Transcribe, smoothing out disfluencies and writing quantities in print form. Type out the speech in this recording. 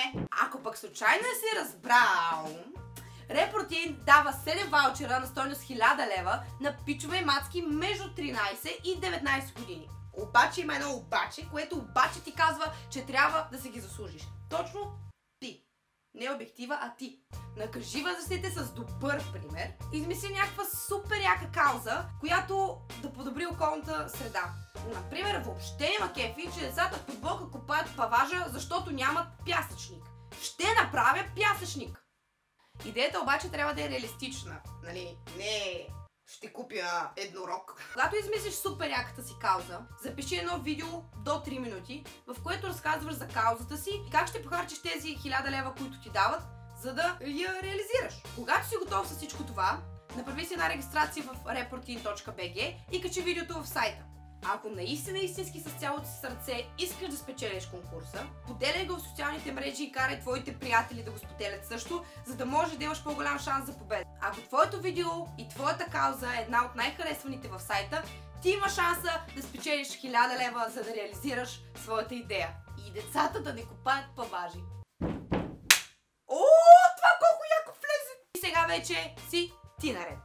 е. Ако пък случайно не си разбрал, Репротеин дава 7 ваучера на стойност 1000 лева на пичове и мацки между 13 и 19 години. Обаче има едно обаче, което обаче ти казва, че трябва да си ги заслужиш. Точно ти. Не обектива, а ти. Накажи възрастните с добър пример. Измисли някаква супер яка кауза, която да подобри околната среда. Например, въобще има кефи, че децата в футболка копаят паважа, защото нямат пясъчник. Ще направя пясъчник! Идеята обаче трябва да е реалистична. Нали? Не ще купя еднорог. Когато измислиш супер яката си кауза, запиши едно видео до 3 минути, в което разказваш за каузата си и как ще похарчиш тези 1000 лева, които ти дават, за да я реализираш. Когато си готов с всичко това, направи си една регистрация в reprotein.bg и качи видеото в сайта. А ако наистина истински с цялото си сърце искаш да спечелиш конкурса, поделяй го в социалните мрежи и карай твоите приятели да го споделят също, за да можеш да имаш по-голям шанс за победа. Ако твоето видео и твоята кауза е една от най-харесваните в сайта, ти имаш шанса да спечелиш 1000 лева, за да реализираш своята идея. И децата да не копаят паважи. О, това колко яко влезе! И сега вече си ти наред.